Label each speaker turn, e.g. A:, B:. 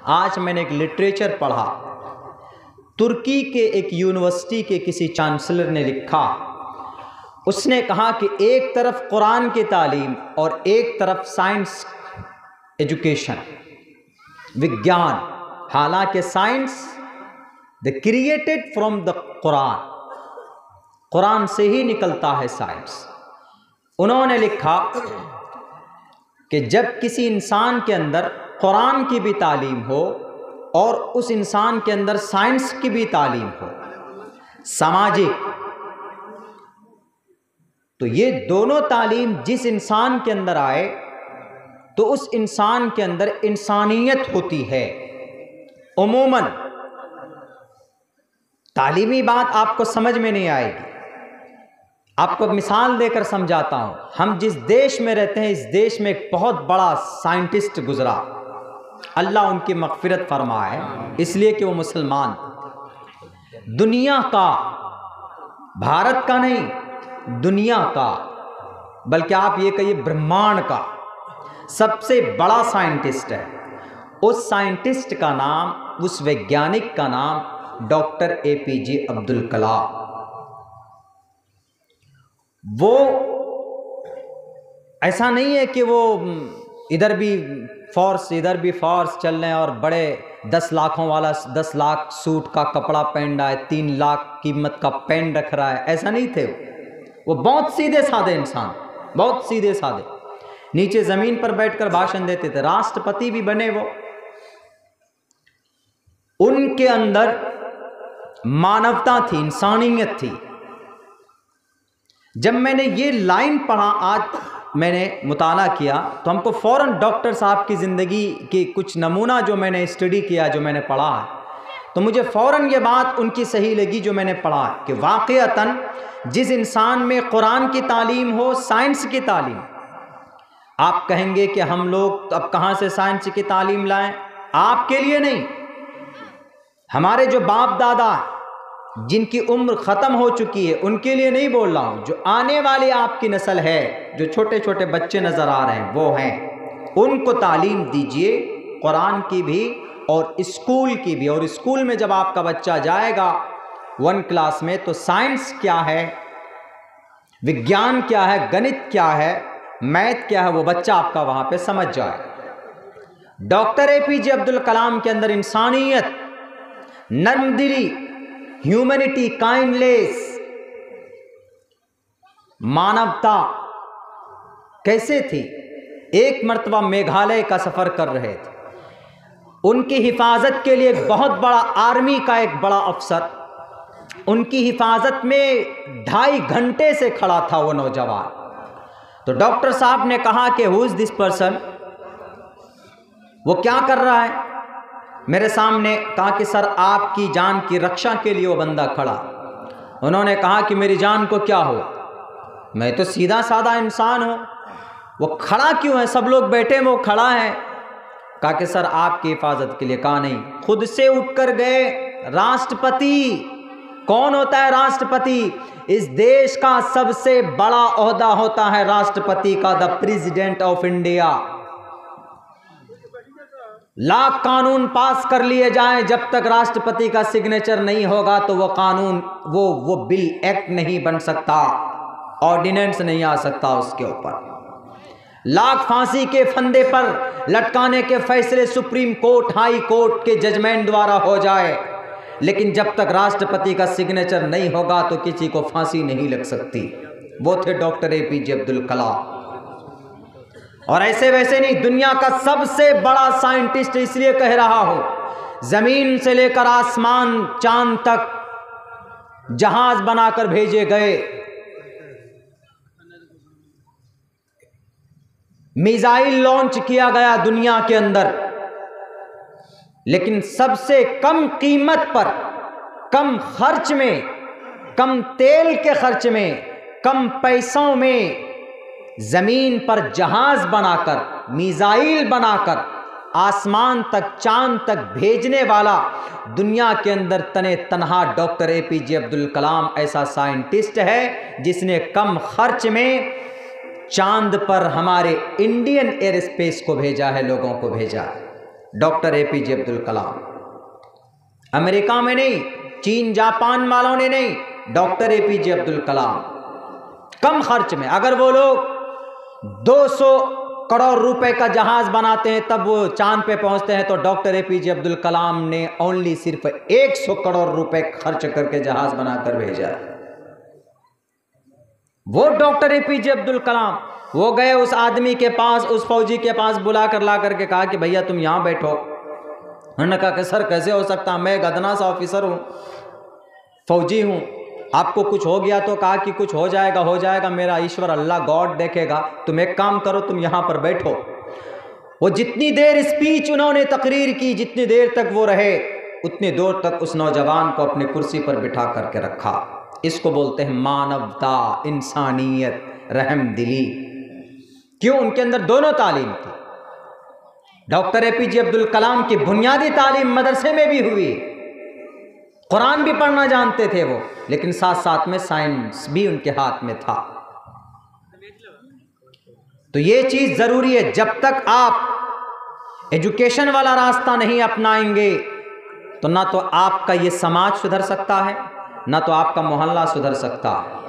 A: आज मैंने एक लिटरेचर पढ़ा, तुर्की के एक यूनिवर्सिटी के किसी चांसलर ने लिखा, उसने कहा कि एक तरफ कुरान की तालीम और एक तरफ साइंस एजुकेशन, विज्ञान, हालांकि science the created from the Quran, Quran से ही निकलता है साइंस। उन्होंने लिखा कि जब किसी इंसान के अंदर कुरान की भी तालीम हो और उस इंसान के अंदर साइंस की भी तालीम हो, सामाजिक, तो ये दोनों तालीम जिस इंसान के अंदर आए तो उस इंसान के अंदर इंसानियत होती है। उमूमन तालीमी बात आपको समझ में नहीं आएगी, आपको मिसाल देकर समझाता हूं। हम जिस देश में रहते हैं, इस देश में एक बहुत बड़ा साइंटिस्ट गुजरा, अल्लाह उनकी मग़फ़िरत फरमाए, इसलिए कि वो मुसलमान, दुनिया का, भारत का नहीं, दुनिया का, बल्कि आप ये कहिए ब्रह्मांड का सबसे बड़ा साइंटिस्ट है। उस साइंटिस्ट का नाम, उस वैज्ञानिक का नाम डॉक्टर APJ अब्दुल कलाम। वो ऐसा नहीं है कि वो इधर भी फोर्स इधर भी फोर्स चल रहे हैं और बड़े 10 लाखों वाला 10 लाख सूट का कपड़ा पहन रहा है, 3 लाख कीमत का पेन रख रहा है, ऐसा नहीं थे। वो बहुत सीधे साधे इंसान, बहुत सीधे साधे, नीचे जमीन पर बैठकर भाषण देते थे, राष्ट्रपति भी बने वो। उनके अंदर मानवता थी, इंसानियत थी। जब मैंने ये लाइन पढ़ा, आज मैंने मुताला किया, तो हमको फ़ौरन डॉक्टर साहब की ज़िंदगी की कुछ नमूना जो मैंने स्टडी किया, जो मैंने पढ़ा है, तो मुझे फ़ौरन ये बात उनकी सही लगी जो मैंने पढ़ा है कि वाक़अतन जिस इंसान में कुरान की तालीम हो, साइंस की तालीम, आप कहेंगे कि हम लोग अब कहाँ से साइंस की तालीम लाएं? आपके लिए नहीं, हमारे जो बाप दादा जिनकी उम्र ख़त्म हो चुकी है उनके लिए नहीं बोल रहा हूँ, जो आने वाली आपकी नस्ल है, जो छोटे छोटे बच्चे नज़र आ रहे हैं वो हैं, उनको तालीम दीजिए कुरान की भी और स्कूल की भी। और स्कूल में जब आपका बच्चा जाएगा 1 क्लास में, तो साइंस क्या है, विज्ञान क्या है, गणित क्या है, मैथ क्या है, वो बच्चा आपका वहाँ पे समझ जाए। डॉक्टर APJ अब्दुल कलाम के अंदर इंसानियत, नर्मदिली, ह्यूमैनिटी, काइंडनेस, मानवता कैसे थी। एक मर्तबा मेघालय का सफ़र कर रहे थे, उनकी हिफाजत के लिए एक बहुत बड़ा आर्मी का एक बड़ा अफसर उनकी हिफाजत में 2.5 घंटे से खड़ा था वो नौजवान। तो डॉक्टर साहब ने कहा कि हु इज़ दिस पर्सन, वो क्या कर रहा है मेरे सामने? कहा कि सर आपकी जान की रक्षा के लिए वो बंदा खड़ा। उन्होंने कहा कि मेरी जान को क्या हो, मैं तो सीधा साधा इंसान हूँ, वो खड़ा क्यों है, सब लोग बैठे में वो खड़ा है। कहा कि सर आपकी हिफाजत के लिए। कहा नहीं, खुद से उठकर गए राष्ट्रपति। कौन होता है राष्ट्रपति? इस देश का सबसे बड़ा ओहदा होता है राष्ट्रपति का, the president of India. Lakh कानून पास कर लिए जाएं, जब तक राष्ट्रपति का सिग्नेचर नहीं होगा तो वो कानून, वो बिल, एक्ट नहीं बन सकता, ऑर्डिनेंस नहीं आ सकता उसके ऊपर। लाख फांसी के फंदे पर लटकाने के फैसले सुप्रीम कोर्ट, हाई कोर्ट के जजमेंट द्वारा हो जाए, लेकिन जब तक राष्ट्रपति का सिग्नेचर नहीं होगा तो किसी को फांसी नहीं लग सकती। वो थे डॉक्टर APJ अब्दुल कलाम। और ऐसे वैसे नहीं, दुनिया का सबसे बड़ा साइंटिस्ट इसलिए कह रहा हूं, जमीन से लेकर आसमान, चांद तक जहाज बनाकर भेजे गए, मिसाइल लॉन्च किया गया दुनिया के अंदर, लेकिन सबसे कम कीमत पर, कम खर्च में, कम तेल के खर्च में, कम पैसों में जमीन पर जहाज बनाकर, मिसाइल बनाकर आसमान तक, चांद तक भेजने वाला दुनिया के अंदर तने तनहा डॉक्टर APJ अब्दुल कलाम ऐसा साइंटिस्ट है जिसने कम खर्च में चांद पर हमारे इंडियन एयर स्पेस को भेजा है, लोगों को भेजा है। Doctor APJ Abdul Kalam. America में नहीं, चीन जापान वालों ने नहीं, डॉक्टर एपीजे अब्दुल कलाम कम खर्च में, अगर वो लोग 200 करोड़ रुपए का जहाज बनाते हैं तब वो चांद पे पहुंचते हैं, तो डॉक्टर एपीजे अब्दुल कलाम ने ओनली सिर्फ 100 करोड़ रुपए खर्च करके जहाज बनाकर भेजा है। वो डॉक्टर एपीजे अब्दुल कलाम, वो गए उस आदमी के पास, उस फौजी के पास बुला कर ला करके कहा कि भैया तुम यहां बैठो। उन्होंने कहा कि सर कैसे हो सकता, मैं गदना सा ऑफिसर हूं, फौजी हूं, आपको कुछ हो गया तो कहा कि कुछ हो जाएगा, मेरा ईश्वर अल्लाह गॉड देखेगा, तुम एक काम करो, तुम यहां पर बैठो। वो जितनी देर स्पीच उन्होंने तकरीर की, जितनी देर तक वो रहे, उतनी देर तक उस नौजवान को अपनी कुर्सी पर बिठा करके रखा। इसको बोलते हैं मानवता, इंसानियत, रहम दिली। क्यों? उनके अंदर दोनों तालीम थी। डॉक्टर एपीजे अब्दुल कलाम की बुनियादी तालीम मदरसे में भी हुई, कुरान भी पढ़ना जानते थे वो, लेकिन साथ साथ में साइंस भी उनके हाथ में था। तो ये चीज जरूरी है। जब तक आप एजुकेशन वाला रास्ता नहीं अपनाएंगे तो ना तो आपका ये समाज सुधर सकता है, ना तो आपका मोहल्ला सुधर सकता है।